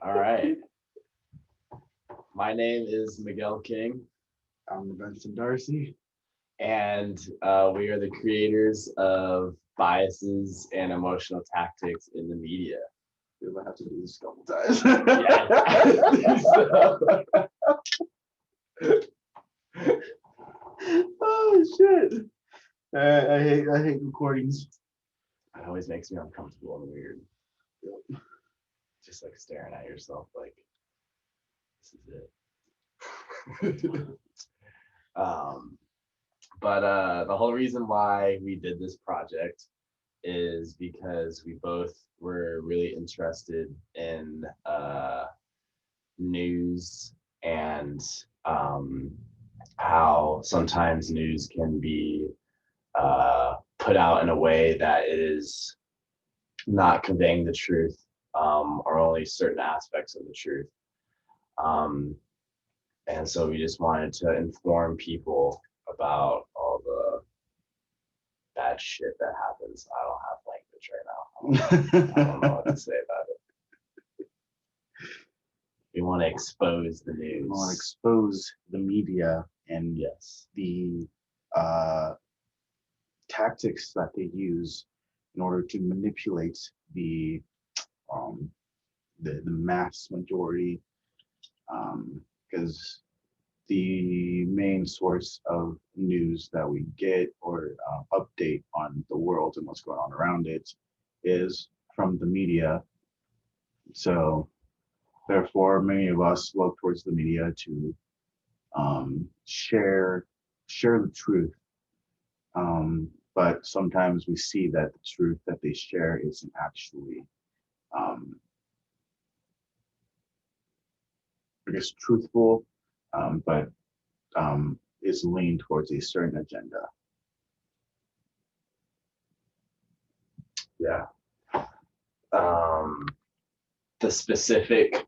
All right. My name is Miguel King, I'm Benson Darcy. and we are the creators of Biases and Emotional Tactics in the Media. We might have to do this a couple times. Oh shit! I hate recordings. It always makes me uncomfortable and weird. Just like staring at yourself, like this is it. um, but the whole reason why we did this project is because we both were really interested in news and how sometimes news can be put out in a way that is not conveying the truth, or only certain aspects of the truth. Um, and so we just wanted to inform people about all the bad shit that happens. I don't have language right now. I don't know what to say about it. We want to expose the I want to news. expose the media and Yes. the tactics that they use in order to manipulate the um, the mass majority, because the main source of news that we get or update on the world and what's going on around it is from the media. So therefore, many of us look towards the media to share the truth. But sometimes we see that the truth that they share isn't actually, um, I guess, truthful, but is leaned towards a certain agenda. Yeah. Um, the specific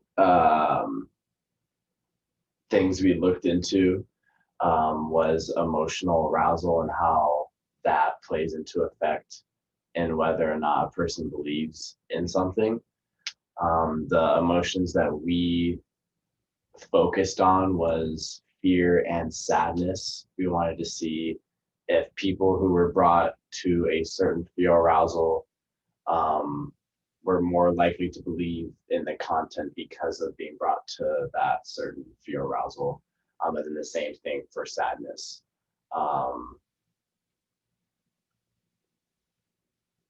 things we looked into was emotional arousal and how that plays into effect in whether or not a person believes in something. The emotions that we focused on was fear and sadness. We wanted to see if people who were brought to a certain fear arousal um, were more likely to believe in the content because of being brought to that certain fear arousal. And then the same thing for sadness. Um,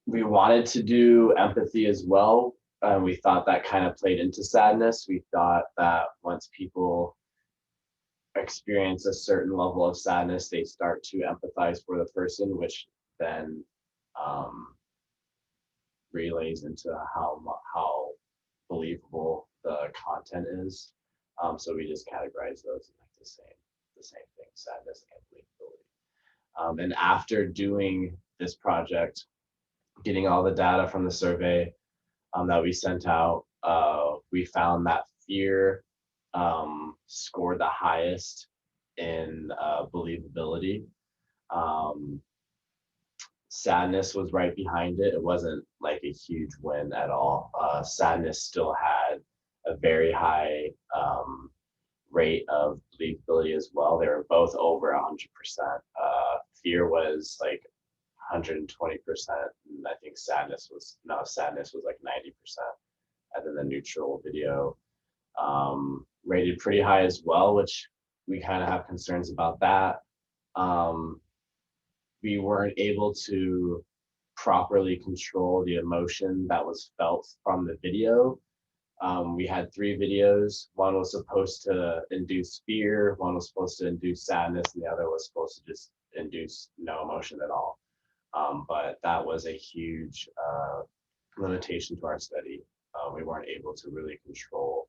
we wanted to do empathy as well. And we thought that kind of played into sadness. We thought that once people experience a certain level of sadness, they start to empathize for the person, which then um, relays into how believable the content is. So we just categorize those as like the same thing, sadness and believability. And after doing this project, getting all the data from the survey that we sent out, we found that fear scored the highest in believability. Um, Sadness was right behind it. It wasn't like a huge win at all. Sadness still had a very high rate of believability as well. They were both over 100%. Fear was like 120%. And I think sadness was like 90%. And then the neutral video rated pretty high as well, which we kind of have concerns about that. Um, we weren't able to properly control the emotion that was felt from the video. We had three videos. One was supposed to induce fear, one was supposed to induce sadness, and the other was supposed to just induce no emotion at all. But that was a huge limitation to our study. We weren't able to really control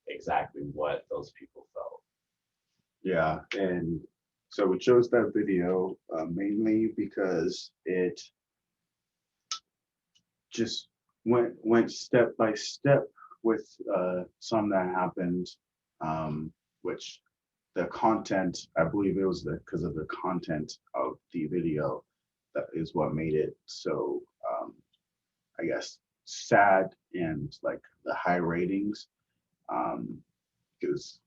exactly what those people felt. Yeah, and so we chose that video mainly because it just went step by step with some that happened, which the content, I believe it was because of the content of the video that is what made it so, I guess, sad and like the high ratings. Because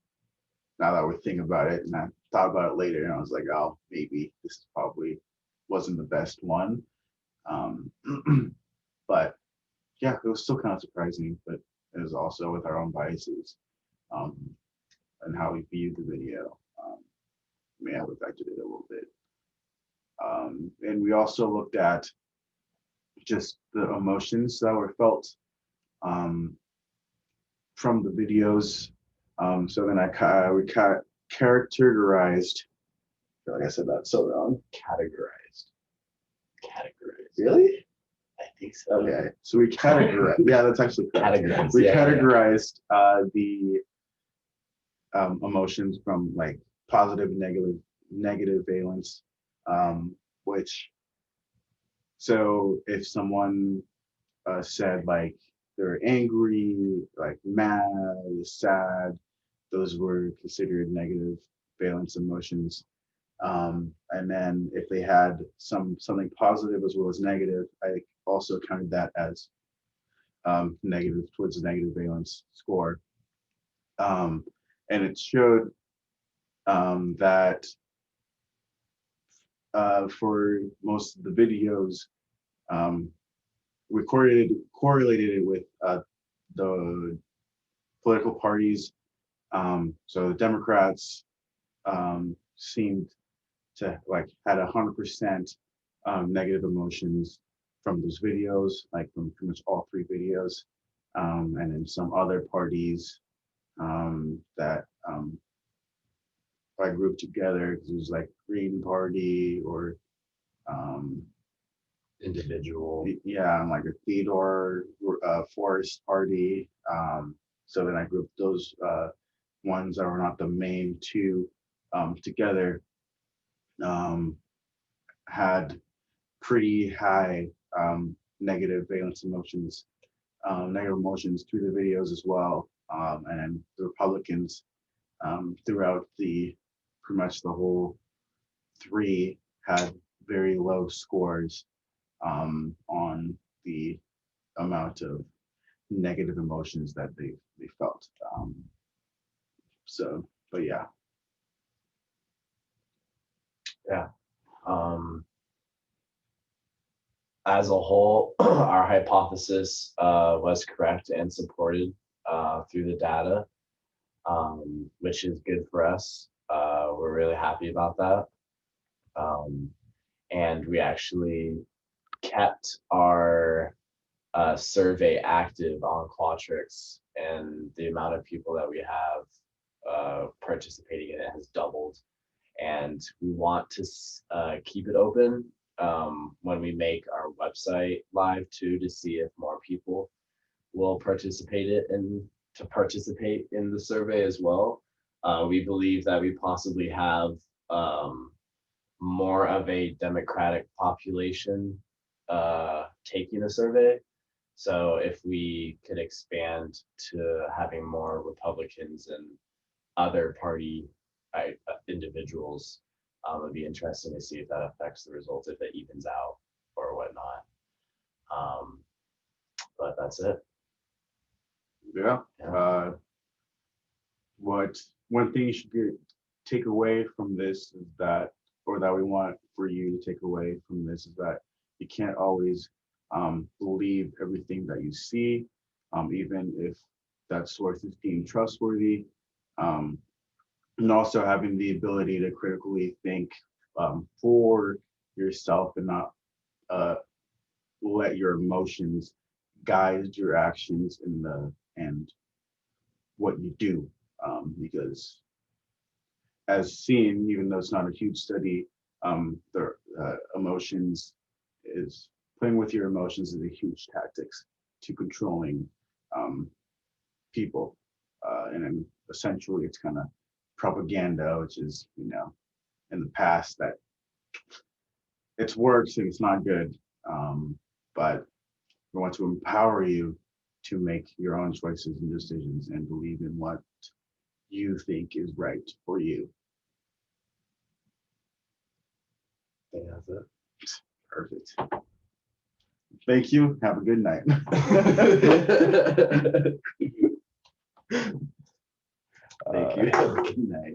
now that we're thinking about it, and I thought about it later, and I was like, oh, maybe this probably wasn't the best one. Um, but yeah, it was still kind of surprising, but it was also with our own biases um, and how we viewed the video. May have affected it a little bit. And we also looked at just the emotions that were felt um, from the videos. So then we characterized. I feel like I said that so wrong. Categorized. Really? I think so. Okay, so we categorized. Yeah, that's actually correct. Categorized. We Yeah, yeah, yeah. categorized the emotions from like positive and negative valence, which so if someone said like they're angry, like mad, sad, those were considered negative valence emotions. And then if they had something positive as well as negative, I also counted that as negative towards the negative valence score. And it showed that for most of the videos, we correlated it with the political parties. So the Democrats seemed to like had 100% negative emotions from those videos, like from pretty much all three videos. And then some other parties that I grouped together, because it was like Green Party or Individual. yeah, and like a Theodore Forest Party. So then I grouped those ones that were not the main two together. Had pretty high negative valence emotions, negative emotions through the videos as well. And then the Republicans throughout pretty much the whole three had very low scores on the amount of negative emotions that they felt. So, but yeah. Yeah. As a whole, our hypothesis was correct and supported through the data, which is good for us. We're really happy about that. And we actually kept our survey active on Qualtrics, and the amount of people that we have participating in it has doubled. And we want to keep it open when we make our website live too, to see if more people will participate in the survey as well. We believe that we possibly have more of a Democratic population taking the survey. So if we could expand to having more Republicans and other party individuals, it'd be interesting to see if that affects the results, if it evens out or whatnot. But that's it. Yeah. One thing you should take away from this is that, or that we want for you to take away from this, is that you can't always believe everything that you see, even if that source is deemed trustworthy. And also having the ability to critically think for yourself and not let your emotions guide your actions and what you do, because as seen, even though it's not a huge study, the emotions is playing with your emotions is a huge tactics to controlling people, and then essentially it's kind of propaganda, which is, you know, in the past that it's worked and it's not good, but we want to empower you to make your own choices and decisions and believe in what you think is right for you. I think that's it. Perfect. Thank you. Have a good night. Thank you. Have a good night.